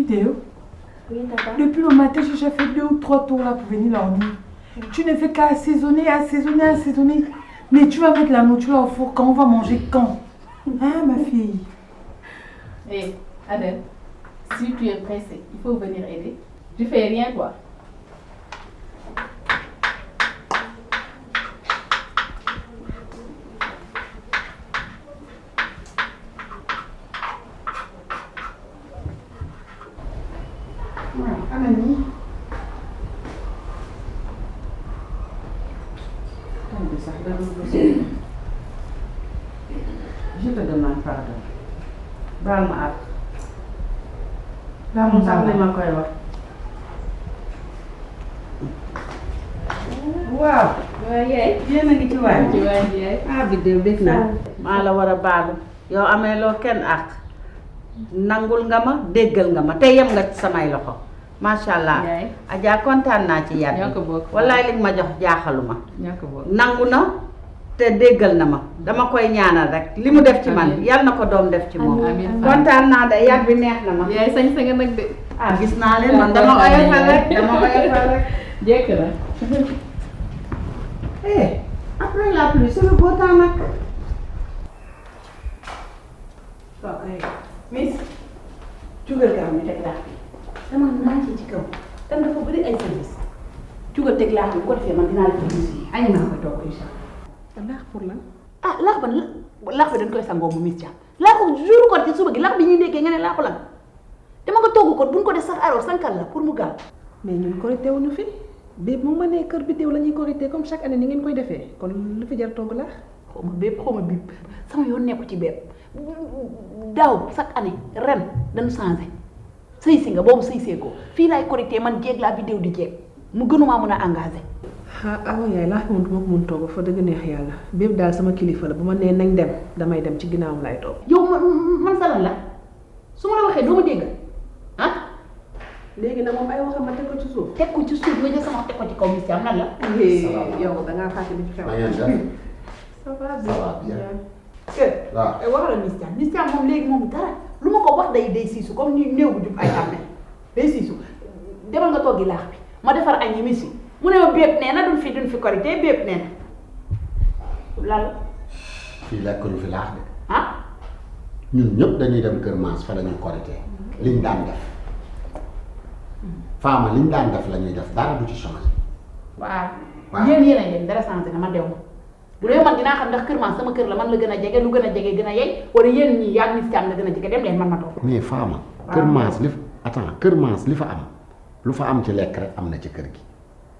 Théo. Oui, papa. Depuis le matin, j'ai déjà fait 2 ou 3 tours là pour venir leur dire. Tu ne fais qu'à assaisonner. Mais tu vas mettre la nourriture au four quand on va manger quand? Hein, ma fille? Hé, Adèle, si tu es pressée, il faut venir aider. Tu fais rien, quoi. Je te demande pardon. baal ma àq. daa sax li ma koy wax. waaw. waaw yaay. yéen a ngi ci waañ. ci waañ bi yaay. ah Biddew bég naa. maa la war a baalu. yow amee loo kenn àq. nangul nga ma déggal nga ma te yem nga ci samay loxo. macha allah. yaay. Adja kontaan naa ci yàlla. ñoo ko bokk. wallaay li nga ma jox jaaxaluma. ñoo ko bokk. nangu na te déggal na ma dama koy ñaanal rek li mu def ci man Amiin. yal na ko doom def ci moom. Amiin. kontaan naa de yat bi neex na ma. yaay sañ sa nga nag de. ah gis naa leen man dama oyofal rek dama oyofal rek. jekk na. Après la pluie c'est le beau temps nag. Miss, jugal gaaw ñu teg laax bi. Dama naa ci kaw. Tam dafa bëri ay service. Jugal teg laax bi bu ko defee man dinaa la ko gis yi. Añ maa koy togg incha allah. laax pour lan. Ah laax ban laax bi dañ koy sangoo mu Miss Thiam. Laaxu jour ko ci suba gi laax bi ñuy ndekkee nga ne laaxu lan. Dama ko togg ko buñ ko def sax alors sankal la pour mu gaaw. mais ñun korité wuñu fi bépp mu ma nee kër Biddew la ñuy korité comme chaque année ni ngeen koy defee kon lu fi jar togg laax. xaw ma bépp sama yoon nekku ci bépp daaw chaque année ren dañu changé sëy si nga boobu sëy see ko fii laay korité man jéeg laa Biddew di jéeg mu gënumaa mën a engagé. ah awa yaay laax moom du ma ko mun togg fa dëgg neex yàlla bépp daal sama kilifa la bu ma nee nañ dem damay dem ci ginnaawam laay toog. yow man salan la su ma la waxee doo ma dégg ah léegi nag moom ay waxam ma teg ko ci suuf. teg ko ci suuf nga jël sama wax teg ko ci kaw Miss Thiam lan la. yow da ngaa fàtte li fi xew. na ngeen def. ça va Ça va bien. kër waaw. waxal Miss Thiam moom léegi moom dara lu ma ko wax day siisu comme ni néew bu jub ay xam ne day siisu demal nga toggi laax bi ma defar añ yi Miss yi mu ne ma bépp nee na duñ fi korité bépp nee na lan fii lekk ñu fi laax de ah ñun ñëpp dañuy dem Kër Maas fa la ñuy korité liñ daan def faama liñ daan def la ñuy def dara du ci changé. waaw waaw. yéen a yéen dara changé na man dew ma bu dee man dinaa xam ndax Kër Maas sama kër la man la gën a jege lu gën a jege gën a yey wala yéen ñii yaa Miss Thiam la gën a jege dem leen man ma toog mais faama. Kër Maas li fa attends Kër Maas li fa am lu fa am ci lekk rek am na ci kër gi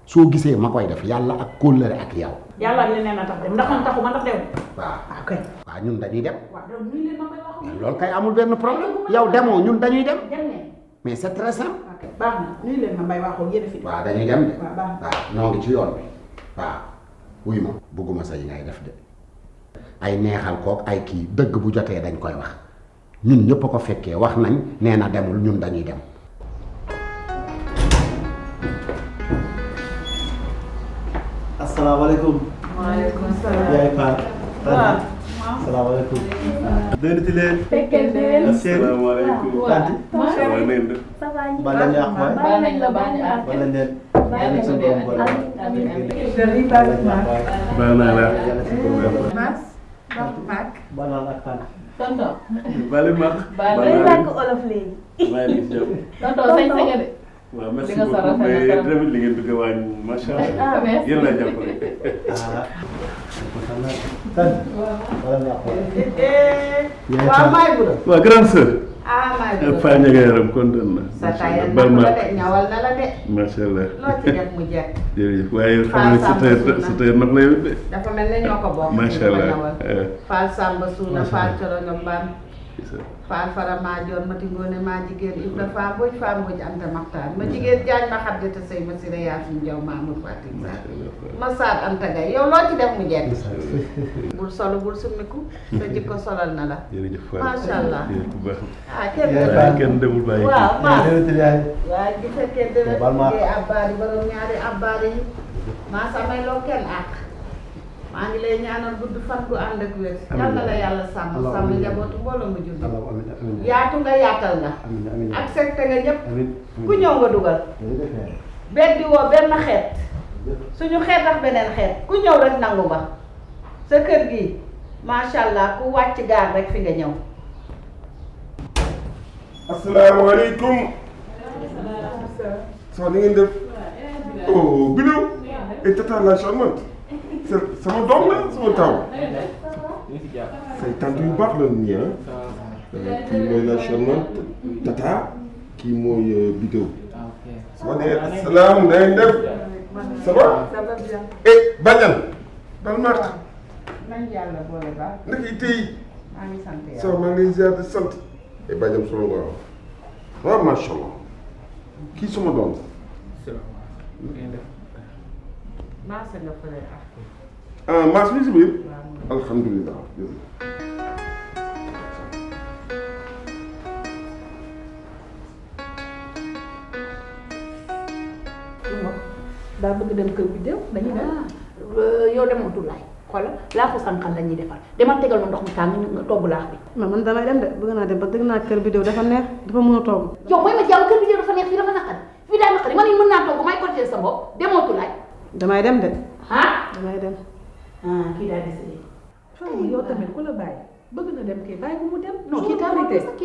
soo gisee ma koy def yàlla ak kóllëre ak yow. yàlla ak leneen a tax dem ndax man taxu man ndax dew waaw waaw kay waaw ñun dañuy dem. waaw donc nuyu leen ma may wax mais loolu kay amul benn problème yow demoo ñun dañuy dem dem leen mais c'est très simple. ok baax na nuyu leen ma may waxoo yéen a fi waaw dañuy dem de. waaw baax na waaw ñoo ngi ci yoon bi waaw wuy ma bugguma sa yi ngay def de ay neexal kook ay kii dëgg bu jotee dañ koy wax ñun ñëpp a ko fekkee wax nañ nee na demul ñun dañuy dem. asalaamaaleykum. waaleykum salaam yaay Paar. waaw asalaamaaleykum. déedéeti leen. Asalaamaaleykum. Tanti. Ça va ngeen def? Ba lañ yàq waay. baal nañ la baal ñu àq. Ba lañ leen. Yàlla na ko dee amiin amiin. Baal naa la. Mas Mac Ba naan ak Tanti. tonton. Baale ma. baal Baal nañ naa la. la. olof léegi maa ngi si jàmm. tonton sañ sa nga de. waaw merci Li nga beaucoup solo mais rafet na tamit li ngeen bëgg a wàññi macha allah. ah merci. yéen laa jàppale. ah. kontaan naa. Tanti. Ba lañ yàq waay. yaay waaw Tanti. maay bu la. waaw grande sœur. ah maay bu la. Faa Ndiaga yaram kontaan na. sa macha tailleur allah bal na ma la de ñawal na la de macha allah. loo ci def mu jekk jërëjëf waaye xam nga sa tailleur nag la yow de. dafa mel ne ñoo ko bokk. macha di ko allah. ñawal. Faal Samba Suuna Faal Corono Mbaan Faal Fara maa joon ma tingoone maa jigéen Ibra Faa Mboj Faa Mboj Anta Maxtaan ma jigéen Jaañ ma xaddita sëy ma sira Yaasin Jaw Maamur Fatim Sarr ma saar Anta Gay yow loo ci def mu jekk bul solo bul summiku sa jikko solal na la jërëjëf Fane. macha allah jërëjëf bu baax. ah kenn Yaay du Fane. kenn demul bàyyi kii. waaw maa déedéeti yaay. waaye bu fekkee dina Baal ma. liggéey abbaari borom ñaari abbaari yi maa samay loo kenn àq maa ngi lay ñaanal gudd fan gu ànd ak wér. yal na la yàlla sàmm sàmm njabootu mbooloo mu julli. yaatu nga yaatal nga. accepté nga ñëpp. ku ñëw nga dugal. beddi woo benn xeet. suñu xeet ak beneen xeet ku ñëw rek nangu nga. sa kër gi macha allah ku wàcc gaar rek fi nga ñëw. asalaamaaleykum. ça va, ni ngeen def. oh Bilou. et tata la charmante. sama doom la sama taw. say tante yu baax la nii ah. kii mooy la charmante tata kii mooy Bilou. ça va ne asalaam na ngeen def. ça va. ça va bien. eh Badiane. bal Marthe. nañ yàlla boole baax. naka yi tey. maa ngi sant yàlla. ça va maa ngi lay ziar di sant. et Badiane solo nga waaw. waaw macha allah. kii sama doom. maa sa nga fële ak. ah maas bi si biir. alhamdulilah. daa bëgg dem kër bi déw dañuy dem. yow demoo Tulaay xoolal laaxu sànqal la ñuy defar demal tegal ma ndox mu tàng nga togg laax bi. man damay dem de bëgg naa dem ba dëgg naa kër bi déw dafa neex dafa mën a togg. yow mooy ma jàmm kër bi dafa neex fii dafa naqari fii daa naqari man mën naa togg may côté sa bopp demoo Tulaay. damay dem de. ah damay dem. kii daa décidé. yow tamit ku la bàyyi bëgg na dem kay bàyyi bu mu dem. non kii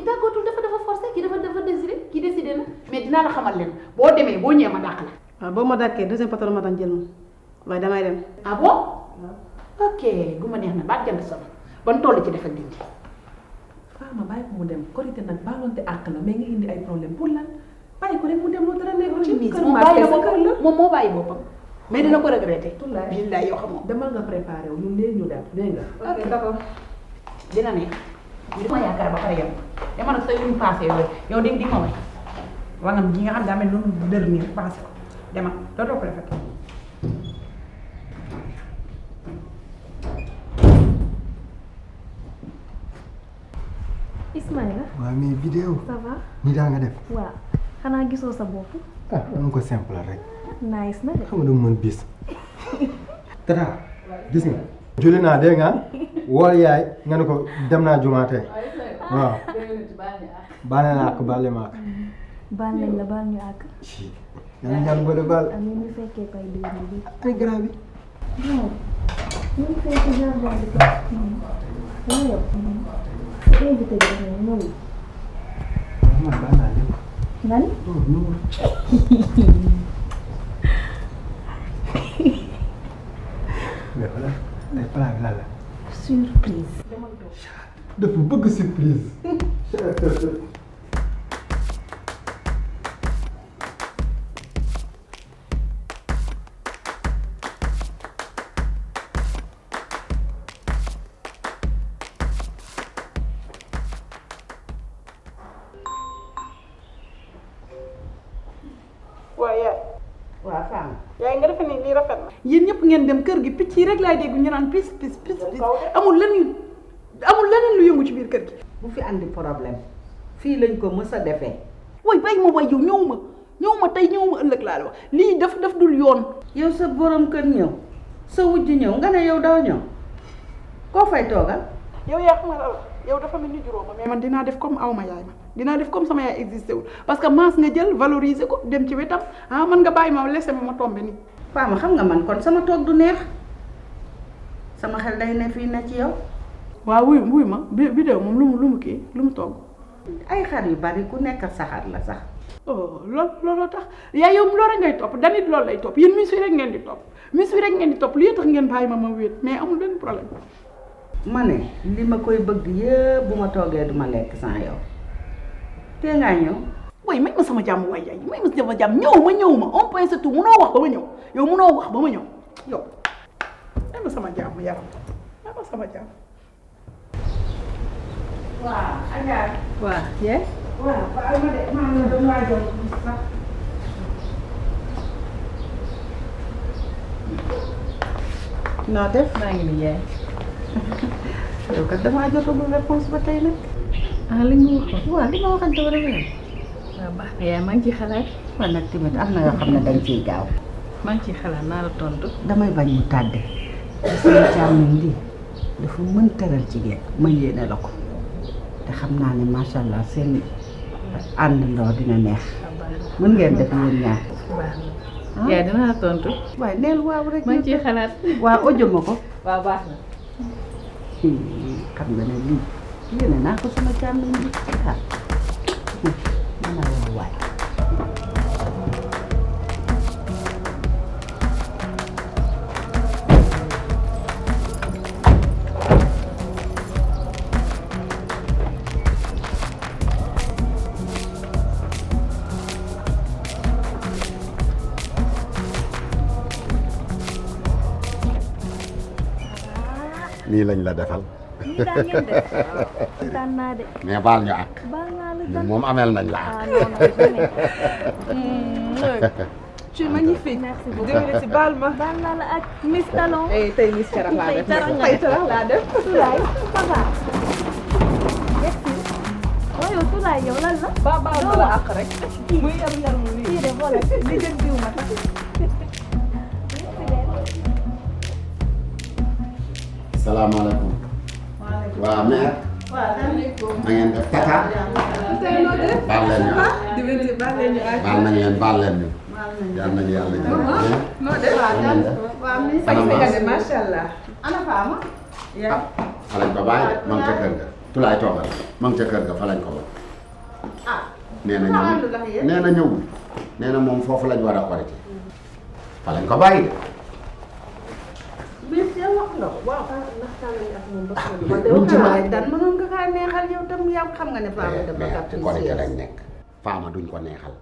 tàggootul dafa forcé kii dafa décidé kii décidé na mais dinaa la xamal leen boo demee boo ñëwee ma dàq la. waaw boo ma dàkkee deuxième patron ma tax jël ma waaye damay dem. ah bon. ok gu ma neex na baat jënd sama ban toll ci def ak dindi. Fama bàyyi ko mu dem korité nag baalonte àq la mais nga indi ay problème pour lan bàyyi ko rek mu dem loolu dara nekkul ci kër moom bàyyi na boppam moom moo bàyyi boppam mais dina ko regretté. Tulaay billaay yoo xam moom. demal nga préparé wu ñun léegi ñu dem dégg nga. ok d'accord dina nekk li ma yaakaar ba pare yow dama nag sa yu ñu passé yooyu yow di ma way wangam ji nga xam daa mel noonu dër nii passé ko dama dootoo ko defati. Ismaïla. waaw mais vidéo. ça va. ni daa nga def. waaw xanaa gisoo sa bopp. ah dama ko simple rek. nice na de. xam nga dama mën bis. tata gis nga. julli naa dégg nga wool yaay nga ne ko dem naa jumaa tey waaw. baal na àq baal ma àq. baal nañ la baal ñu àgg. yàlla ñaan boole baal. amiin ñu fekkee koy déwén bi. ay grand bi. non ñu ngi fekk jardin bi kay. waaw yow. invité bi dafa ñëw. man baal naa lépp. nga ni. mais voilà ay plat bi lan la. surprise. dafa bëgg surprise. waaw Fama. yaay nga defe ni lii rafet na. yéen ñëpp ngeen dem kër gi picc yi rek laay dégg ñu naan pis amul leneen lu yëngu ci biir kër gi. bu fi andi problème fii lañ ko mës a defee. way bàyyi ma way yow ñëw ma tey ñëw ma ëllëg laa la wax lii daf dul yoon. yow sa borom kër ñëw sa wujj ñëw nga ne yow doo ñëw koo fay toogal. yow yaa xam la yow dafa mel ni juróoma mais man dinaa def comme awma yaay ma dinaa def comme sama yaay existé wul parce que maas nga jël valoriser ko dem ci wetam man nga bàyyi ma laissé ma tombé nii. Fama xam nga man kon sama toog du neex sama xel day ne fii ne ci yow. waaw wuy ma vidéo moom lu mu kii lu mu togg. ay xar yu bari ku nekk sa xar la sax. looloo tax yaa yow loolu rek ngay topp danit loolu lay topp yéen mis wi rek ngeen di topp li tax ngeen bàyyi ma wéet mais amul benn problème. ma ne li ma koy bëgg yëpp bu ma toogee duma lekk sans yow tee ngaa ñëw. way may ma sama jàmm waay yaay may ma sama jàmm ñëw ma un point c'est tout munoo wax ba ma ñëw yow munoo wax ba ma ñëw yow may ma sama jàmm yaram may ma sama jàmm. waaw Adja. waaw yee. waaw baal ma de maa ngi la doon waajal sax. noo def. maa ngi nii yaay. yow kat damaa jotagul réponse ba tey nag. li nga waxoon. waaw li ma waxante wala nga yow. waaw baax na yaay maa ngi ciy xalaat. waaw nag tamit am na yoo xam ne dañ ciy gaaw. maa ngi ciy xalaat naa la tontu. damay bañ mu tàdde sama càmmiñ li dafa mën teral jigéen ma yéene la ko te xam naa ne macha allah seen àndandoo dina neex mën ngeen def yéen ñaar. yaay dinaa tontu. waaye neel waaw rek. ma ciy xalaat. waa audio ma ko. waaw baax na. xam nga ne lii yéene naa ko sama càmmiñ bi ah mën a wax waay. nii lañ la defal. nii daa ngeen def kontaan naa de. mais baal ñu ak. baal naa la ñun moom ameel nañ la ak. tu es magnifique. merci beaucoup déwénee si baal ma. baal naa la ak Miss Talon. tey Miss Carax laa def. tey Carax laa def. Tulaay ça va. merci. waaw yow Tulaay yow lan la. baal ma la ak rek. muy yaru yaru mu kii de voilà li gën diw ma sax. salaamaaleykum. waaw mère. na ngeen def tata. baal leen ñu ak. baal nañ leen baal leen ñu. yal nañu yàlla jël. noo def. macha allah. ana Fama. ah fa lañ ko bàyyi de ma ngi ca kër ga. Tulaay toogal ma ngi ca kër ga fa lañ ko wax. ah nee na ñëw nee na ñëwul. nee na moom foofu lañ war a korite. fa lañ ko bàyyi de. bis yow wax nga ko waaw. man de wax waaye dan mënoon nga kaa neexal yow tam yow xam nga ne Fama dafa gàtt ci korite lañ nekk. Fama duñ ko neexal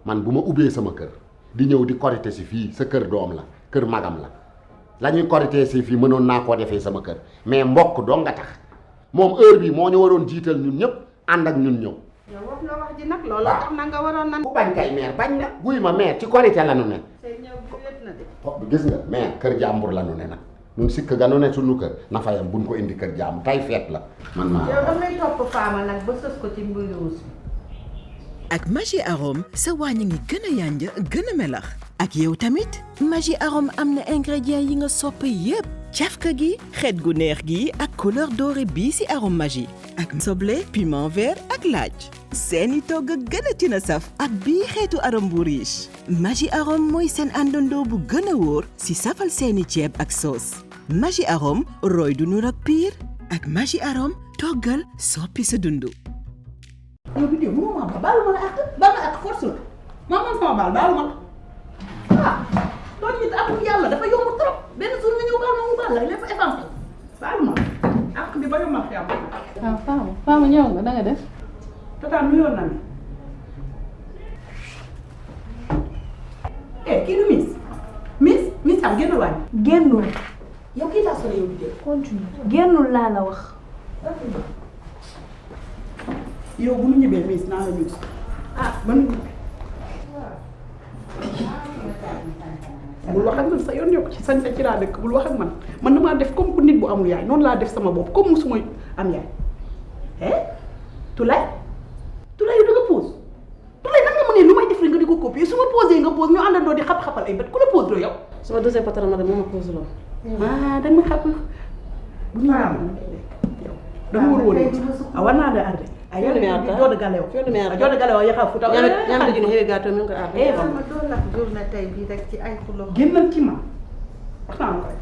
man bu ma ubbee sama kër di ñëw di korite si fii sa kër doom la kër magam la la ñuy korite si fii mënoon naa koo defee sama kër mais mbokk doo nga tax moom heure bi moo ñu waroon jiital ñun ñëpp ànd ak ñun ñëw. yow wax na wax ji nag loolu tax na nga waroon na. ku bañ kay meer bañ na. guy ma meer ci korite la nu ne. say ñëw bu wét na de. gis nga meer kër jàmbur la nu ne nag ñun sikk ga nu ne suñu kër na fayam buñ ko indi kër jàmbur tay feet la. man maa yow damay topp Fama nag ba sës ko ci mbiru si. ak Maggi Arôme sa waañ ngi gën a yànj gën a melax ak yow tamit Maggi Arôme am na ingrédients yi nga sopp yépp cafka gi xeet gu neex gi ak couleur dorée bii ci arôme Maggi ak soble piment vert ak laaj seeni togg gën a tina saf ak bii xeetu arôme bu riche Maggi Arôme mooy seen àndandoo bu gën a wóor ci safal seeni ceeb ak sauce Maggi Arôme roy du nur ak piir ak Maggi Arôme toggal soppi sa dundu. yow bi de mënoo maa baal ma la ak baal ma ak force la man sama baal ma ah doon nit ak yàlla dafa yomb trop benn jour nga ñëw baal ma mu baal la lépp évangé baal ma ak bi ba yombal xiyam. ah Fama ñëw nga da nga def. tata nuyoon na mi kii du miss am génnul waay. génnul. yow kii laa solo yow bi de. continue génnul laa la wax. yow bu ñu ñibbee miis naa la miis man bul wax ak man sa yoon yokk ci sañ ci laa dëkk bul wax ak man damaa def comme ku nit bu amul yaay noonu laa def sama bopp comme musuma am yaay Tulaay yow da nga pause Tulaay nan nga mën ne lu may def rek nga di ko copier su ma posé nga pause ñu àndandoo di xap-xapal ay bët ku la pause doo yow sama deuxième patron madame moo ma pose loolu. da nga xap bu ñu yow dama war woon war naa da arde Fione mi arta. Jodo Galewo yaxa futa. ñaame jini heewi gato min ko arta. ma doon nag journée tey bii rek ci ay xulo. génnal ci ma wax naa ko rek.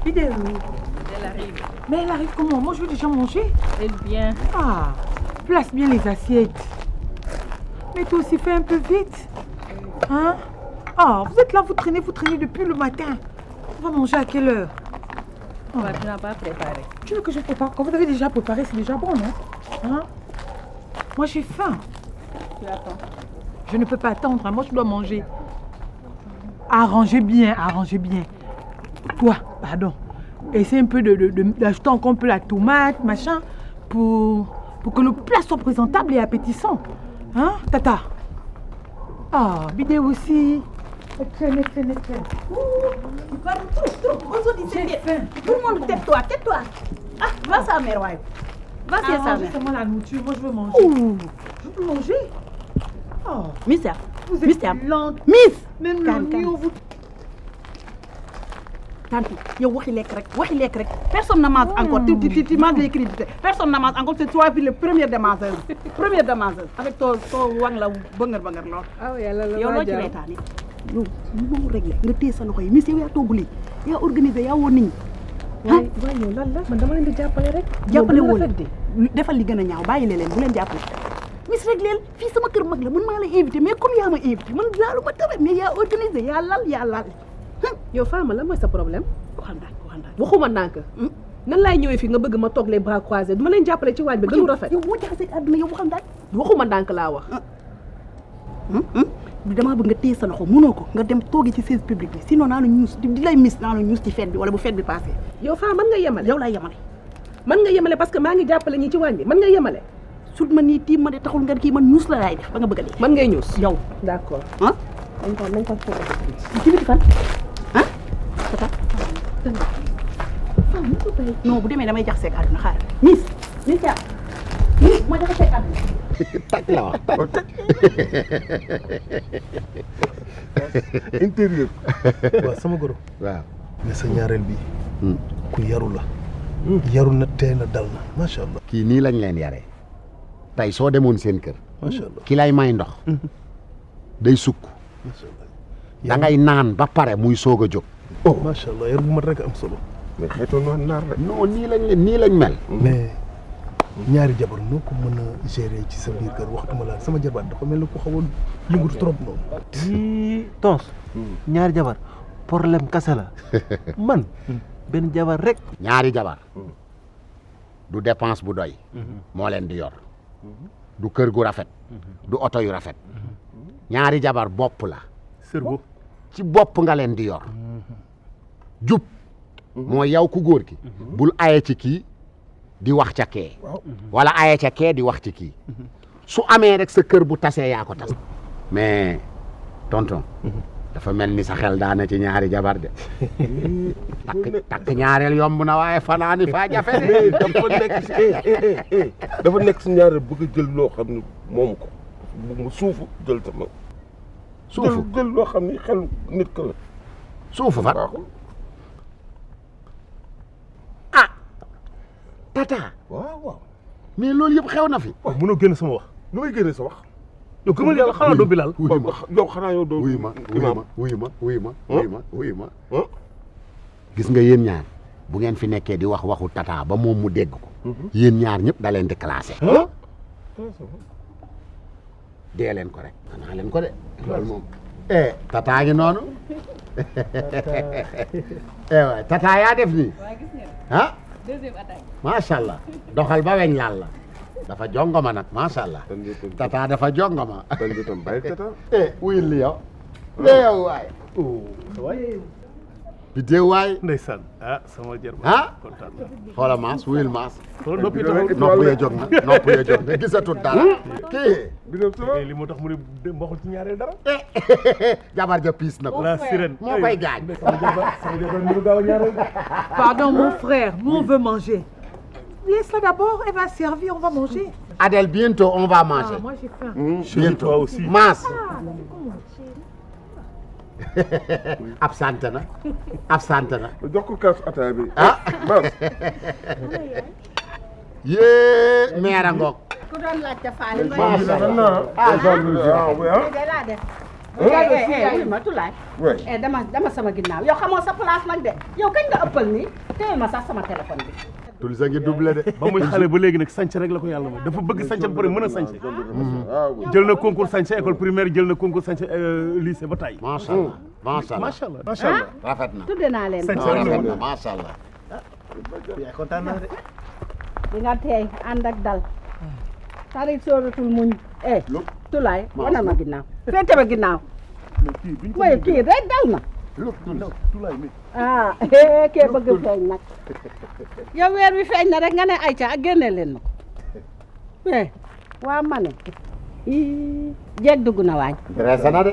Elle arrive. Mais elle arrive comment? Moi je veux déjà manger. Elle vient. Ah, place bien les assiettes. Mais toi aussi fais un peu vite. Hein? Ah, vous êtes là, vous traînez depuis le matin. On va manger à quelle heure? Tu n'as pas préparé. Tu veux que je prépare? Quand vous avez déjà préparé, c'est déjà bon, non? Hein? Moi j'ai faim. Tu attends. Je ne peux pas attendre, hein. Moi je dois manger. Arrangez bien. Toi, pardon. Essaye un peu d'ajouter encore un peu la tomate, machin, pour que le plat soit présentable et appétissant. Hein, Tata? Ah, Bidé aussi. Etienne. Tu parles trop. Aujourd'hui, c'est bien. Tout le monde, tais-toi. Ah, va sa mère, ouais. Va chez sa Arrangez mère. seulement la nourriture, moi je veux manger. Je peux manger. Oh, Mister. vous êtes Mister. lente. Miss. Même Calme, le calme. mio, vous... Tanti, yow waxi lekk rek. Personne ne mange encore. Tu manges les cris. Personne ne mange encore. C'est toi puis le premier des mangeurs. Avec ton wang la bëngar lool. ah yàlla la yow loo ci reetaane. yow mënoo réglé nga téye sa loxo yi Miss yow yaa togg lii yaa organisé yaa woo nit ñi. waaye yow lan la man dama leen di jàppale rek. jàppale woo leen defal li gën a ñaaw bàyyi leen bu leen jàppale. Miss réglé fii sama kër mag la man maa lay invité mais comme yaa ma invité man laalu ma dara mais yaa organisé yaa lal. yow Fama lan mooy sa problème. waxal ndànk waxuma ndànk. nan laay ñëwee fii nga bëgg ma toog les bras croisés du ma leen jàppale ci waañ bi gënu rafet. yow boo jaxasee àdduna yow waxal ndànk. waxuma ndànk laa wax. damaa bëgg nga téye sa loxo mënoo ko nga dem toogi ci siège public bi sinon naa la ñuus di lay miss naa la ñuus ci fête bi wala bu fête bi passé. yow Fama mën nga yemale. yow laay yemale. mën nga yemale parce que maa ngi jàppale ñi ci waañ bi mën nga yemale. sut ma nii tiim ma de taxul nga kii man ñuus la laay def ba nga bëgg a dee. mën ngay ñuus. yow d'accord. nañ ko ci biti fan tata non bu demee damay jax seeg àdduna xaar Miss yaa ma jax seeg àdduna taj la wax intérieur. waaw sama goro. waaw mais sa ñaareel bi ku yaru la. yaru na tey na dal na macha allah. kii nii lañ leen yaree tey soo demoon seen kër. macha allah ki lay may ndox. day sukk. macha allah da ngay naan ba pare muy soog a jóg. oh macha allah yar bu mat rek am solo. mais xeetoon naa naar rek. non nii lañ mel. mais ñaari jabar noo ko mën a gérer ci sa biir kër waxtuma la sama jabar dafa mel ni ko xawoon yëngatu trop noonu. tons ñaari jabar problème kase la man benn jabar rek. ñaari jabar du dépense bu doy. moo leen di yor. du kër gu rafet. du oto yu rafet. ñaari jabar bopp la. cerveau ci bopp nga leen di yor. jub mooy yow ku góor ki bul aye ci kii di wax ca kee wala aye ca kee di wax ci kii su amee rek sa kër bu tasee yaa ko tas mais tonton dafa mel ni sa xel daana ci ñaari jabar de takk ñaareel yomb na waaye fanaani faa jafe de dafa nekk si ñaareel bëgg a jël loo xam ne moomu ko bëgg ma suufu jël sama suufu jël loo xam ne xelu nit ka la suufu fa tata waaw mais loolu yëpp xew na fi. waaw mënoo génn sama wax. lu may génne sa wax. yow ku ma ne xanaa doo Bilal. yow xanaa yow doo. wuyu ma. gis nga yéen ñaar bu ngeen fi nekkee di wax waxu tata ba moom mu dégg ko. yéen ñaar ñëpp da leen di classé. dee leen ko rek. xanaa leen ko de loolu moom. tata ngi noonu. waay tata yaa def nii. ah. deuxième attaque. macha allah doxal ba weñ laal la dafa jongoma nag macha allah. tata dafa jongoma. wuyul li yow. yow waay. bi dee waay. ndeysaan ah sama jër kontaan na. xoola maas wuyul maas. nopp yee jóg na gisatut dara. kii. li moo tax mu ne mboxul ci ñaareel dara. jabar ja piis na ko. la sirène moo koy gaañ. Pardon, mon frère, nous on veut manger. Laisse-la d'abord, elle va servir, on va manger. Adèle, bientôt on va manger. Ah, moi j'ai faim. Bientôt toi aussi. Maas. absente na. jox ko kaas ataaya bi. ah. yee meer a ngoog. ku doon laajte faale nga ma tulaay dama sama ginnaaw yow xamoo sa place nag de yow kañ nga ëppal nii téye ma sax sama téléphone bi tul sa ngi doublé de. ba muy xale ba léegi nag sànce rek la ko yàlla may dafa bëgg sànce ba pare mën a sànce. jël na concours sànce école primaire jël na concours sànce lycée ba tey. macha allah macha allah. rafet na. tudde naa leen rafet na macha allah. yaa kontaan naa de. di nga teey ànd ak dal. tari sóoratul muñ. tulaay wana ma ginnaaw. féete ba ginnaaw. mooy kii rek dal na. kee bëgg feeñ nag. yow weer wi feeñ na rek nga ne ayca ak génne leen ma ko. waa ma ne. jeeg dugg na waañ. reesa na de.